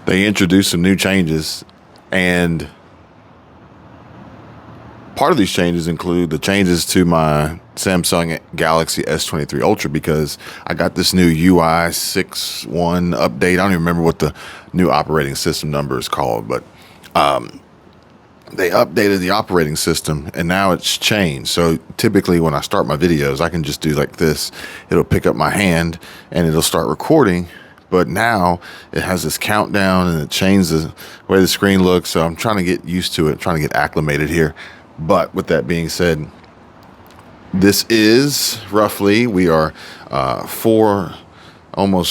they introduced some new changes, and part of these changes include the changes to my Samsung Galaxy S23 Ultra, because I got this new UI 6.1 update. I don't even remember what the new operating system number is called, but they updated the operating system and now it's changed. So typically when I start my videos, I can just do like this. It'll pick up my hand and it'll start recording. But now it has this countdown and it changed the way the screen looks. So I'm trying to get used to it, trying to get acclimated here. But with that being said, this is roughly, we are almost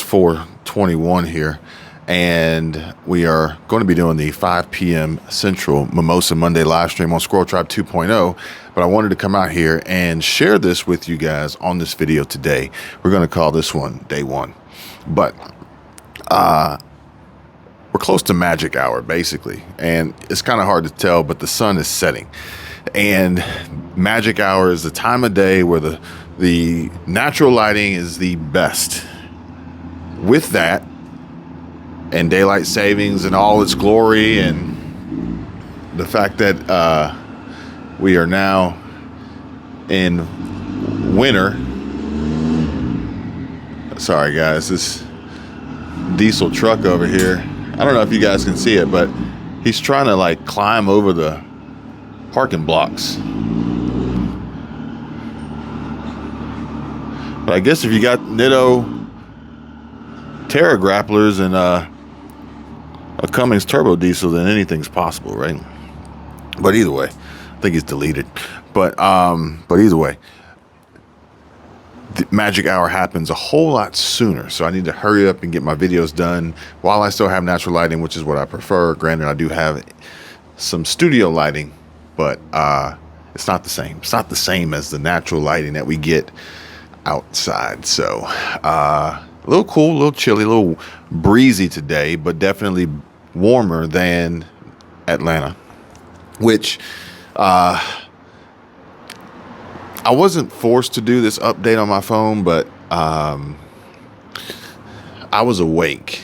4:21 here. And we are going to be doing the 5 p.m. Central Mimosa Monday live stream on Squirrel Tribe 2.0. But I wanted to come out here and share this with you guys on this video today. We're going to call this one Day 1. But we're close to magic hour, basically. And it's kind of hard to tell, but the sun is setting. And magic hour is the time of day where the natural lighting is the best. With that, and daylight savings and all its glory, and the fact that we are now in winter. Sorry guys, this diesel truck over here, I don't know if you guys can see it, but he's trying to like climb over the parking blocks. But I guess if you got Nitto Terra grapplers and a Cummins turbo diesel, then anything's possible, right? But either way, I think it's deleted. But either way, the magic hour happens a whole lot sooner. So I need to hurry up and get my videos done while I still have natural lighting, which is what I prefer. Granted, I do have some studio lighting, but it's not the same. It's not the same as the natural lighting that we get outside. So a little cool, a little chilly, a little breezy today, but definitely warmer than Atlanta, which I wasn't forced to do this update on my phone, but I was awake.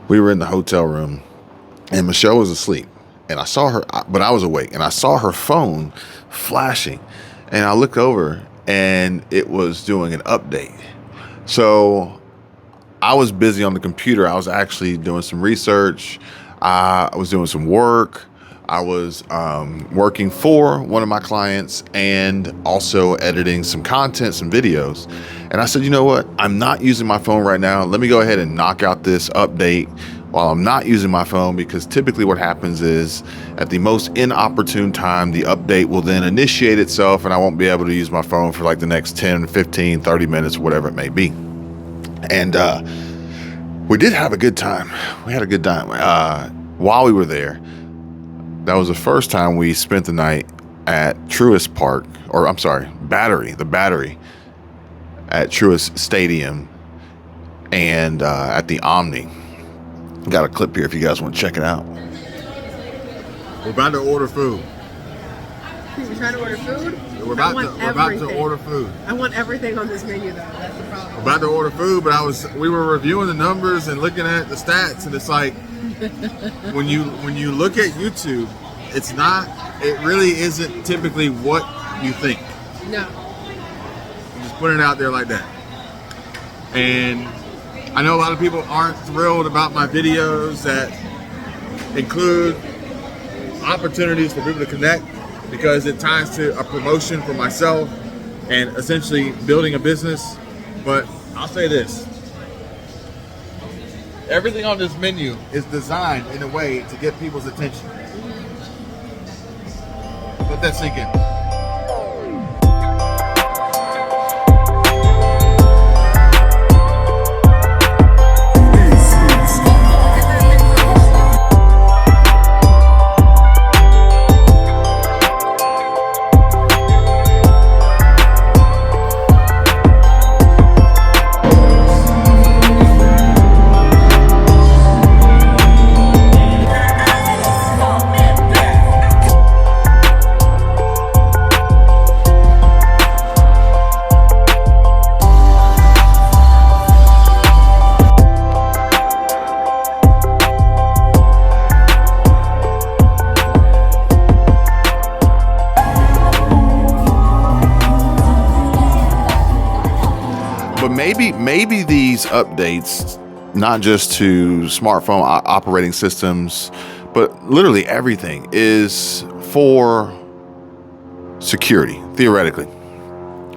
We were in the hotel room and Michelle was asleep and I saw her, but I was awake and I saw her phone flashing and I looked over and it was doing an update. So I was busy on the computer. I was actually doing some research. I was doing some work. I was working for one of my clients and also editing some content, some videos. And I said, you know what? I'm not using my phone right now. Let me go ahead and knock out this update while I'm not using my phone, because typically what happens is at the most inopportune time, the update will then initiate itself and I won't be able to use my phone for like the next 10, 15, 30 minutes, whatever it may be. And we did have a good time. We had a good time. While we were there, that was the first time we spent the night at Truist Park, or I'm sorry, the Battery at Truist Stadium and at the Omni. Got a clip here if you guys want to check it out. We're about to order food. We're trying to order food? We're about to order food. I want everything on this menu though. That's the problem. We're about to order food, but we were reviewing the numbers and looking at the stats, and it's like when you look at YouTube, it really isn't typically what you think. No. I'm just putting it out there like that. And I know a lot of people aren't thrilled about my videos that include opportunities for people to connect, because it ties to a promotion for myself and essentially building a business. But I'll say this. Everything on this menu is designed in a way to get people's attention. Let that sink in. maybe these updates, not just to smartphone operating systems, but literally everything, is for security, theoretically.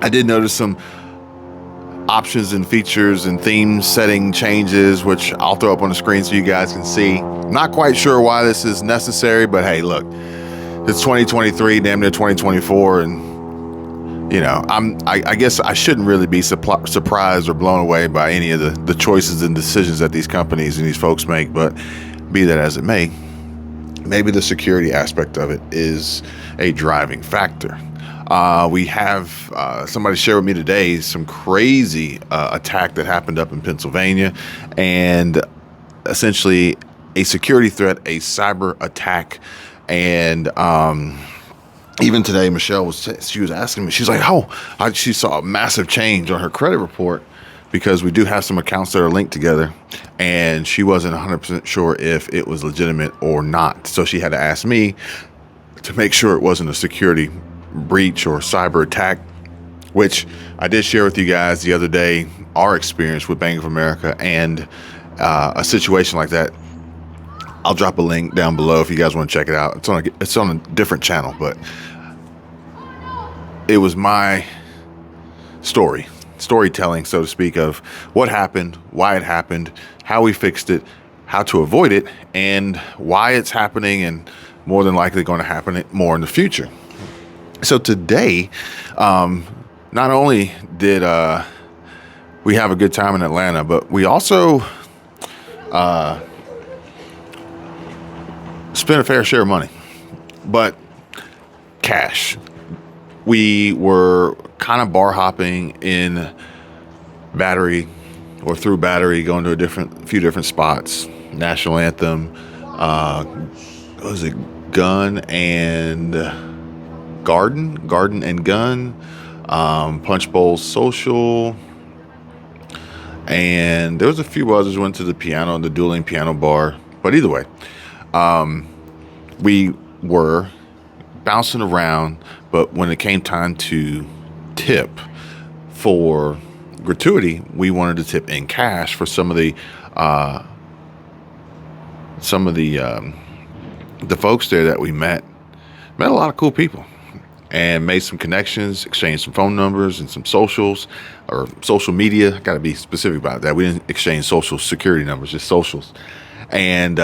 I did notice some options and features and theme setting changes, which I'll throw up on the screen so you guys can see. Not quite sure why this is necessary, but hey, look, it's 2023, damn near 2024, and you know, I guess I shouldn't really be surprised or blown away by any of the choices and decisions that these companies and these folks make, but be that as it may, maybe the security aspect of it is a driving factor. We have somebody share with me today some crazy attack that happened up in Pennsylvania, and essentially a security threat, a cyber attack. And even today, Michelle was asking me, she's like, she saw a massive change on her credit report because we do have some accounts that are linked together, and she wasn't 100% sure if it was legitimate or not. So she had to ask me to make sure it wasn't a security breach or cyber attack, which I did share with you guys the other day, our experience with Bank of America and a situation like that. I'll drop a link down below if you guys want to check it out. It's on a different channel, but it was my storytelling, so to speak, of what happened, why it happened, how we fixed it, how to avoid it, and why it's happening, and more than likely going to happen more in the future. So today, not only did we have a good time in Atlanta, but we also spent a fair share of money, but cash. We were kind of bar hopping in Battery or through Battery, going to a few different spots. National Anthem, what was it? Garden and Gun, Punch Bowl Social, and there was a few others. Went to the dueling piano bar, but either way, we were bouncing around. But when it came time to tip for gratuity, we wanted to tip in cash for some of the folks there that we met a lot of cool people and made some connections, exchanged some phone numbers and some socials or social media. I got to be specific about that. We didn't exchange social security numbers, just socials. And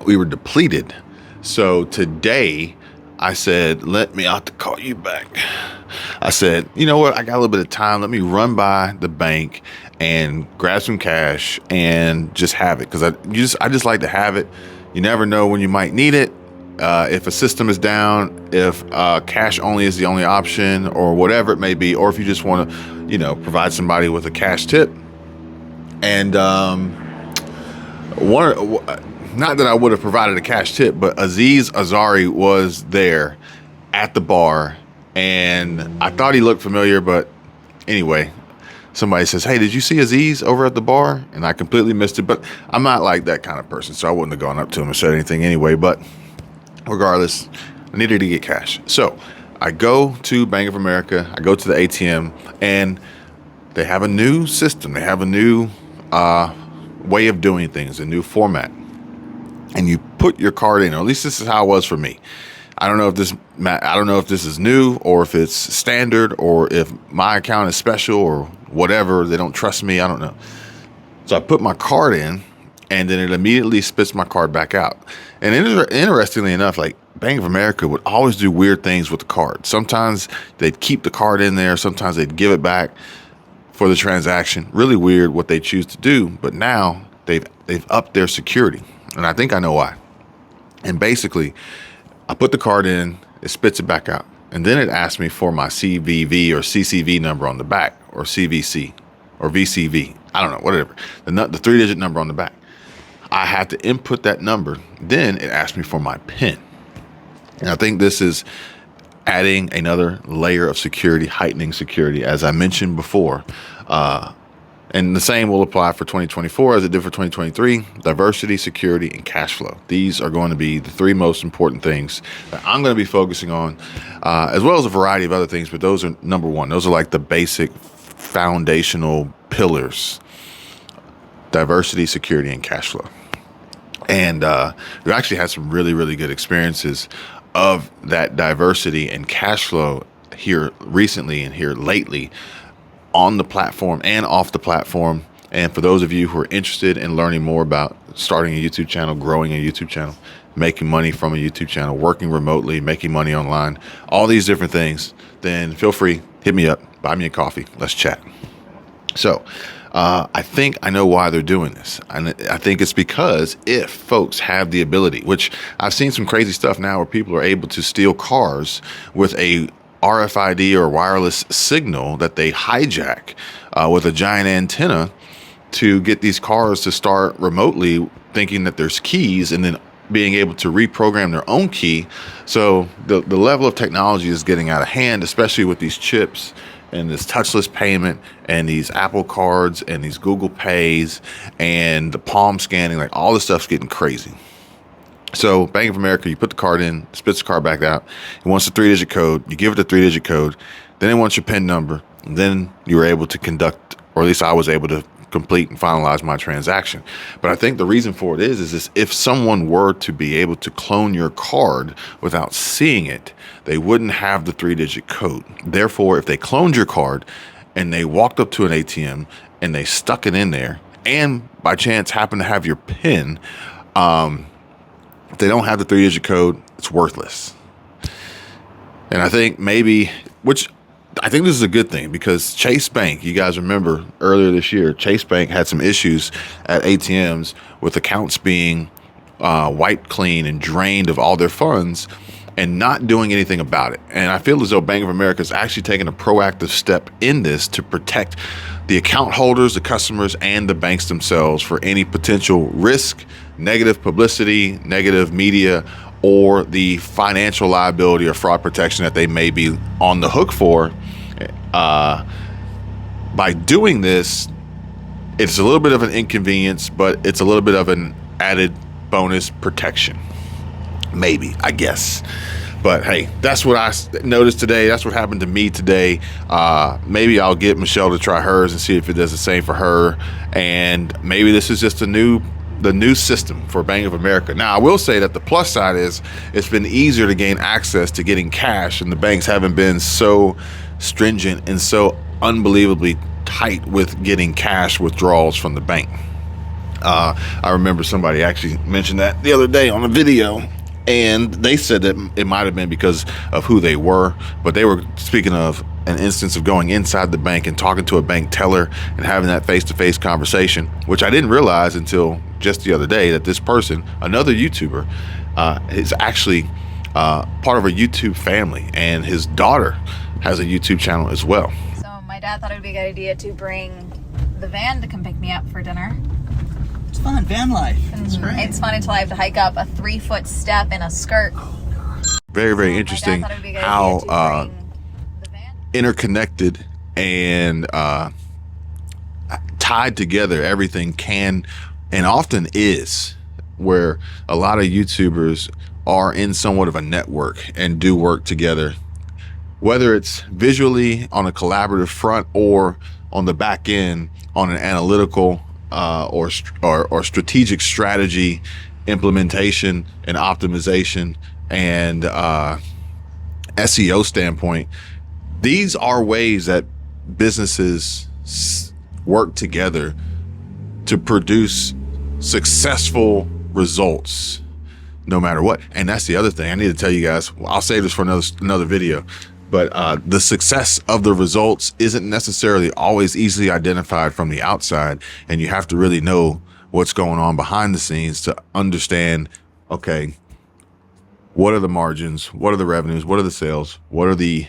we were depleted. So today I said, let me out to call you back. I said, you know what? I got a little bit of time. Let me run by the bank and grab some cash and just have it. Cause I just like to have it. You never know when you might need it. If a system is down, if cash only is the only option or whatever it may be, or if you just want to, provide somebody with a cash tip. And not that I would have provided a cash tip, but Aziz Azari was there at the bar, and I thought he looked familiar, but anyway, somebody says, hey, did you see Aziz over at the bar? And I completely missed it, but I'm not like that kind of person, so I wouldn't have gone up to him and said anything anyway, but regardless, I needed to get cash. So I go to Bank of America, I go to the ATM, and they have a new system. They have a new way of doing things, a new format. And you put your card in, or at least this is how it was for me. I don't know if this is new or if it's standard or if my account is special or whatever. They don't trust me. I don't know. So I put my card in, and then it immediately spits my card back out. And interestingly enough, like Bank of America would always do weird things with the card. Sometimes they'd keep the card in there. Sometimes they'd give it back for the transaction. Really weird what they choose to do. But now they've upped their security. And I think I know why. And basically, I put the card in, it spits it back out. And then it asks me for my CVV or CCV number on the back, or CVC or VCV. I don't know, whatever. The 3-digit number on the back. I have to input that number. Then it asks me for my PIN. And I think this is adding another layer of security, heightening security, as I mentioned before. And the same will apply for 2024 as it did for 2023, diversity, security, and cash flow. These are going to be the 3 most important things that I'm going to be focusing on, as well as a variety of other things, but those are number 1. Those are like the basic foundational pillars: diversity, security, and cash flow. And we actually had some really, really good experiences of that diversity and cash flow here recently and here lately, on the platform and off the platform. And for those of you who are interested in learning more about starting a YouTube channel, growing a YouTube channel, making money from a YouTube channel, working remotely, making money online, all these different things, then feel free, hit me up, buy me a coffee, let's chat. So I think I know why they're doing this. And I think it's because if folks have the ability, which I've seen some crazy stuff now where people are able to steal cars with a RFID or wireless signal that they hijack with a giant antenna to get these cars to start remotely, thinking that there's keys, and then being able to reprogram their own key. So the level of technology is getting out of hand, especially with these chips and this touchless payment and these Apple cards and these Google Pays and the palm scanning. Like, all this stuff's getting crazy. So Bank of America, you put the card in, spits the card back out. It wants a 3-digit code. You give it a 3-digit code. Then it wants your PIN number. And then you were able to conduct, or at least I was able to complete and finalize my transaction. But I think the reason for it is this: if someone were to be able to clone your card without seeing it, they wouldn't have the 3-digit code. Therefore, if they cloned your card and they walked up to an ATM and they stuck it in there, and by chance happen to have your PIN, if they don't have the 3-digit code, it's worthless. And I think maybe, which I think this is a good thing, because Chase Bank, you guys remember earlier this year, Chase Bank had some issues at ATMs with accounts being wiped clean and drained of all their funds and not doing anything about it. And I feel as though Bank of America is actually taking a proactive step in this to protect the account holders, the customers, and the banks themselves for any potential risk, negative publicity, negative media, or the financial liability or fraud protection that they may be on the hook for. By doing this, it's a little bit of an inconvenience, but it's a little bit of an added bonus protection. Maybe, I guess. But hey, that's what I noticed today. That's what happened to me today. Maybe I'll get Michelle to try hers and see if it does the same for her. And maybe this is just the new system for Bank of America. Now, I will say that the plus side is it's been easier to gain access to getting cash, and the banks haven't been so stringent and so unbelievably tight with getting cash withdrawals from the bank. I remember somebody actually mentioned that the other day on a video, and they said that it might have been because of who they were, but they were speaking of an instance of going inside the bank and talking to a bank teller and having that face-to-face conversation, which I didn't realize until just the other day, that this person, another YouTuber, is actually part of a YouTube family, and his daughter has a YouTube channel as well. So my dad thought it would be a good idea to bring the van to come pick me up for dinner. It's fun, van life. It's great. It's fun until I have to hike up a 3-foot step in a skirt. Very, very interesting how interconnected and tied together everything can and often is, where a lot of YouTubers are in somewhat of a network and do work together, whether it's visually on a collaborative front or on the back end on an analytical or strategic strategy implementation and optimization and SEO standpoint. These are ways that businesses work together to produce successful results no matter what. And that's the other thing I need to tell you guys. I'll save this for another video. But the success of the results isn't necessarily always easily identified from the outside. And you have to really know what's going on behind the scenes to understand, okay, what are the margins? What are the revenues? What are the sales? What are the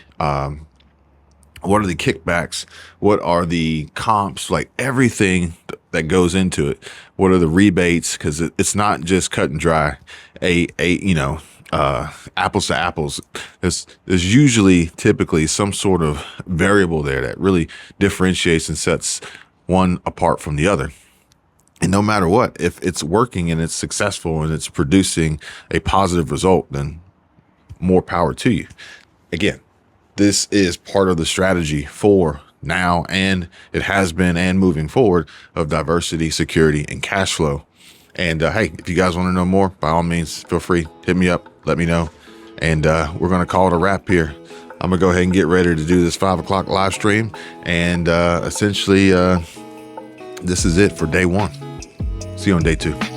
kickbacks? What are the comps? Like everything that goes into it. What are the rebates? Because it's not just cut and dry. Apples to apples. There's usually typically some sort of variable there that really differentiates and sets one apart from the other. And no matter what, if it's working and it's successful and it's producing a positive result, then more power to you. Again, this is part of the strategy for now, and it has been and moving forward, of diversity, security, and cash flow. And hey, if you guys want to know more, by all means, feel free, hit me up, let me know. And we're going to call it a wrap here. I'm going to go ahead and get ready to do this 5 o'clock live stream. And essentially, this is it for day one. See you on day two.